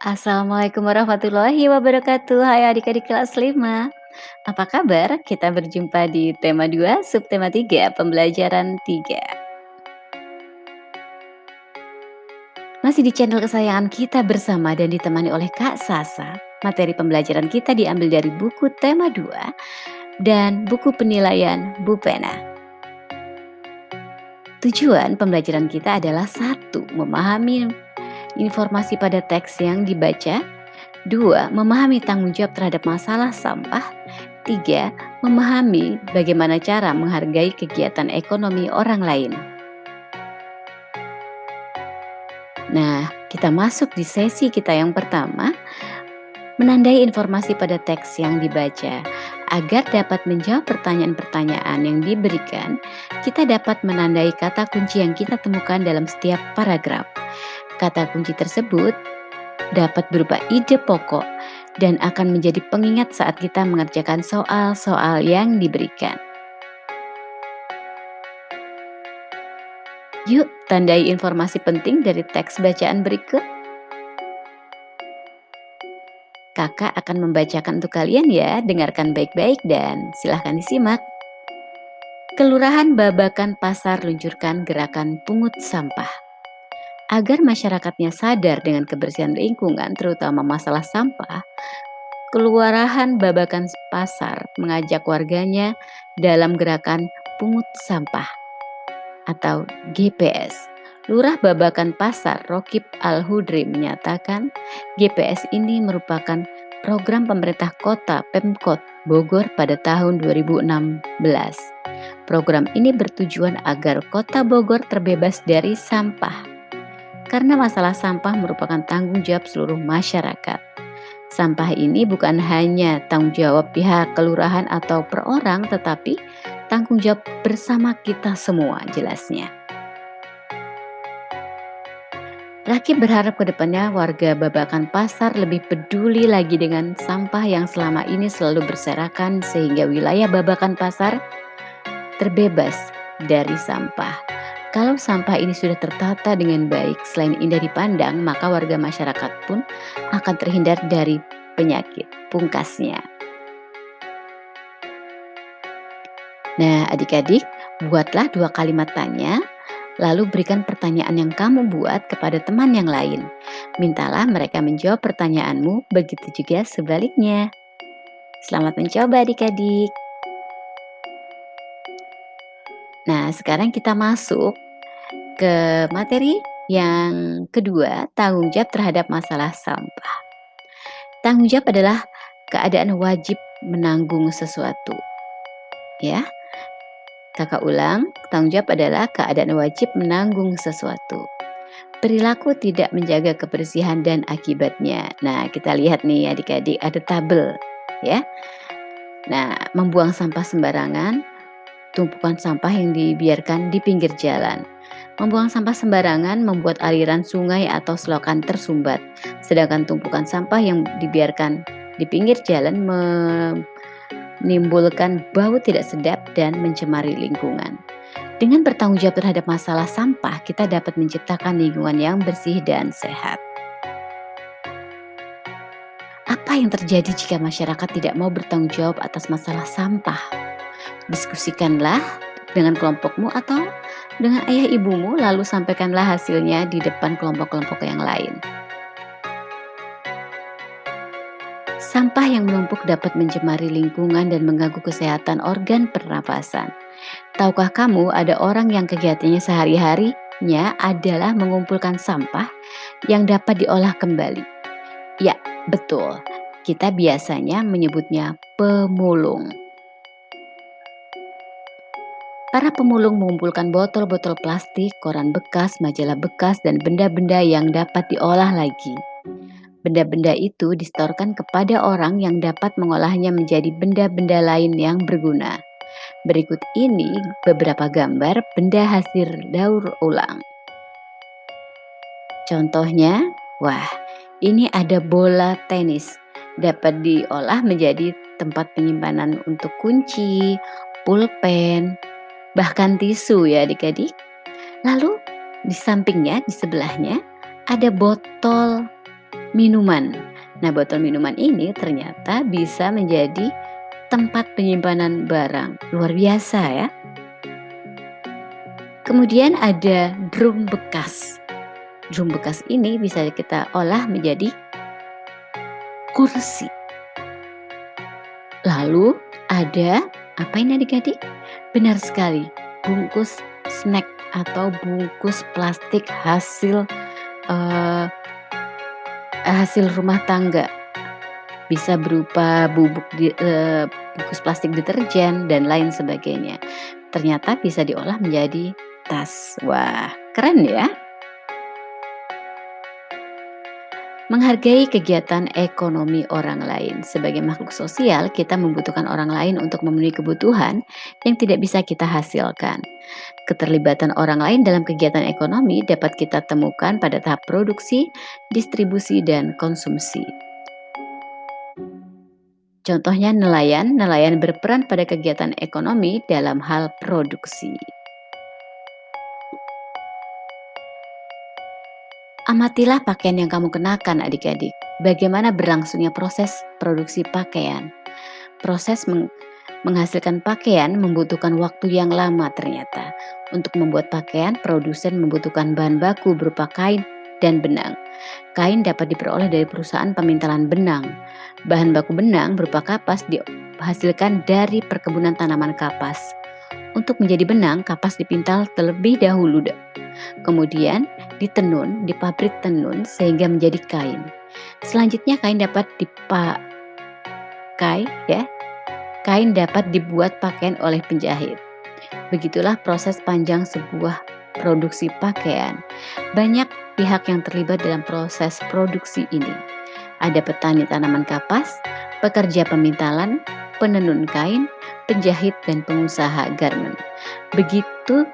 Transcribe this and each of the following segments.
Assalamualaikum warahmatullahi wabarakatuh. Hai adik-adik kelas 5. Apa kabar? Kita berjumpa di tema 2, subtema 3, pembelajaran 3. Masih di channel kesayangan kita bersama dan ditemani oleh Kak Sasa. Materi pembelajaran kita diambil dari buku tema 2 dan buku penilaian Bu Pena. Tujuan pembelajaran kita adalah 1. Memahami informasi pada teks yang dibaca. 2. Memahami tanggung jawab terhadap masalah sampah. 3. Memahami bagaimana cara menghargai kegiatan ekonomi orang lain. Nah, kita masuk di sesi kita yang pertama, menandai informasi pada teks yang dibaca. Agar dapat menjawab pertanyaan-pertanyaan yang diberikan, kita dapat menandai kata kunci yang kita temukan dalam setiap paragraf. Kata kunci tersebut dapat berupa ide pokok dan akan menjadi pengingat saat kita mengerjakan soal-soal yang diberikan. Yuk, tandai informasi penting dari teks bacaan berikut. Kakak akan membacakan untuk kalian ya, dengarkan baik-baik dan silahkan disimak. Kelurahan Babakan Pasar luncurkan gerakan pungut sampah. Agar masyarakatnya sadar dengan kebersihan lingkungan, terutama masalah sampah, Kelurahan Babakan Pasar mengajak warganya dalam gerakan pungut sampah atau GPS. Lurah Babakan Pasar Rokib Al-Hudri menyatakan GPS ini merupakan program pemerintah kota Pemkot Bogor pada tahun 2016. Program ini bertujuan agar kota Bogor terbebas dari sampah. Karena masalah sampah merupakan tanggung jawab seluruh masyarakat. Sampah ini bukan hanya tanggung jawab pihak kelurahan atau per orang, tetapi tanggung jawab bersama kita semua, jelasnya. Rakib berharap kedepannya warga Babakan Pasar lebih peduli lagi dengan sampah yang selama ini selalu berserakan sehingga wilayah Babakan Pasar terbebas dari sampah. Kalau sampah ini sudah tertata dengan baik, selain indah dipandang, maka warga masyarakat pun akan terhindar dari penyakit, pungkasnya. Nah, adik-adik, buatlah 2 kalimat tanya, lalu berikan pertanyaan yang kamu buat kepada teman yang lain. Mintalah mereka menjawab pertanyaanmu, begitu juga sebaliknya. Selamat mencoba adik-adik. Nah, sekarang kita masuk ke materi yang kedua, tanggung jawab terhadap masalah sampah. Tanggung jawab adalah keadaan wajib menanggung sesuatu. Ya, kakak ulang, tanggung jawab adalah keadaan wajib menanggung sesuatu. Perilaku tidak menjaga kebersihan dan akibatnya. Nah, kita lihat nih adik-adik, ada tabel ya. Nah, membuang sampah sembarangan, tumpukan sampah yang dibiarkan di pinggir jalan. Membuang sampah sembarangan membuat aliran sungai atau selokan tersumbat, sedangkan tumpukan sampah yang dibiarkan di pinggir jalan menimbulkan bau tidak sedap dan mencemari lingkungan. Dengan bertanggung jawab terhadap masalah sampah, kita dapat menciptakan lingkungan yang bersih dan sehat. Apa yang terjadi jika masyarakat tidak mau bertanggung jawab atas masalah sampah? Diskusikanlah dengan kelompokmu atau dengan ayah ibumu, lalu sampaikanlah hasilnya di depan kelompok-kelompok yang lain. Sampah yang menumpuk dapat mencemari lingkungan dan mengganggu kesehatan organ pernafasan. Tahukah kamu ada orang yang kegiatannya sehari-harinya adalah mengumpulkan sampah yang dapat diolah kembali? Ya, betul. Kita biasanya menyebutnya pemulung. Para pemulung mengumpulkan botol-botol plastik, koran bekas, majalah bekas, dan benda-benda yang dapat diolah lagi. Benda-benda itu disetorkan kepada orang yang dapat mengolahnya menjadi benda-benda lain yang berguna. Berikut ini beberapa gambar benda hasil daur ulang. Contohnya, wah, ini ada bola tenis. Dapat diolah menjadi tempat penyimpanan untuk kunci, pulpen, bahkan tisu ya adik-adik. Lalu di sampingnya, di sebelahnya ada botol minuman. Nah, botol minuman ini ternyata bisa menjadi tempat penyimpanan barang. Luar biasa ya. Kemudian ada drum bekas. Drum bekas ini bisa kita olah menjadi kursi. Lalu ada apa ini adik-adik? Benar sekali, bungkus snack atau bungkus plastik hasil hasil rumah tangga. Bisa berupa bungkus plastik deterjen dan lain sebagainya. Ternyata bisa diolah menjadi tas. Wah, keren ya. Menghargai kegiatan ekonomi orang lain. Sebagai makhluk sosial, kita membutuhkan orang lain untuk memenuhi kebutuhan yang tidak bisa kita hasilkan. Keterlibatan orang lain dalam kegiatan ekonomi dapat kita temukan pada tahap produksi, distribusi, dan konsumsi. Contohnya nelayan, nelayan berperan pada kegiatan ekonomi dalam hal produksi. Amatilah pakaian yang kamu kenakan adik-adik. Bagaimana berlangsungnya proses produksi pakaian. Proses menghasilkan pakaian membutuhkan waktu yang lama ternyata. Untuk membuat pakaian, produsen membutuhkan bahan baku berupa kain dan benang. Kain dapat diperoleh dari perusahaan pemintalan benang. Bahan baku benang berupa kapas dihasilkan dari perkebunan tanaman kapas. Untuk menjadi benang, kapas dipintal terlebih dahulu. Kemudian ditenun di pabrik tenun sehingga menjadi kain. Selanjutnya kain dapat Kain dapat dibuat pakaian oleh penjahit. Begitulah proses panjang sebuah produksi pakaian. Banyak pihak yang terlibat dalam proses produksi ini. Ada petani tanaman kapas, pekerja pemintalan, penenun kain, penjahit, dan pengusaha garmen. Begitu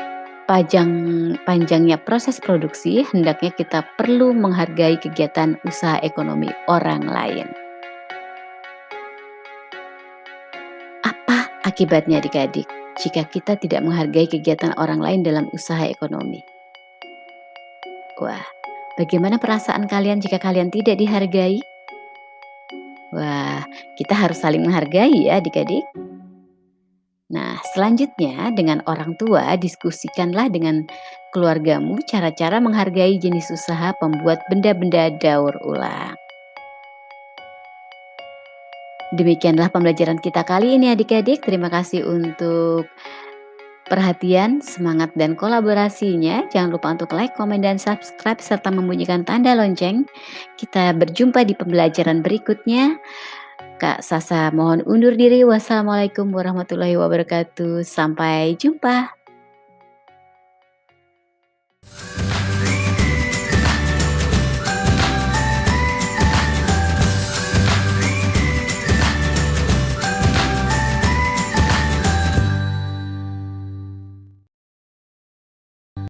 panjangnya proses produksi, hendaknya kita perlu menghargai kegiatan usaha ekonomi orang lain. Apa akibatnya adik-adik jika kita tidak menghargai kegiatan orang lain dalam usaha ekonomi? Wah, bagaimana perasaan kalian jika kalian tidak dihargai? Wah, kita harus saling menghargai ya adik-adik. Nah, selanjutnya dengan orang tua diskusikanlah dengan keluargamu cara-cara menghargai jenis usaha pembuat benda-benda daur ulang. Demikianlah pembelajaran kita kali ini adik-adik. Terima kasih untuk perhatian, semangat, dan kolaborasinya. Jangan lupa untuk like, komen, dan subscribe serta membunyikan tanda lonceng. Kita berjumpa di pembelajaran berikutnya. Kak Sasa mohon undur diri. Wassalamualaikum warahmatullahi wabarakatuh. Sampai jumpa.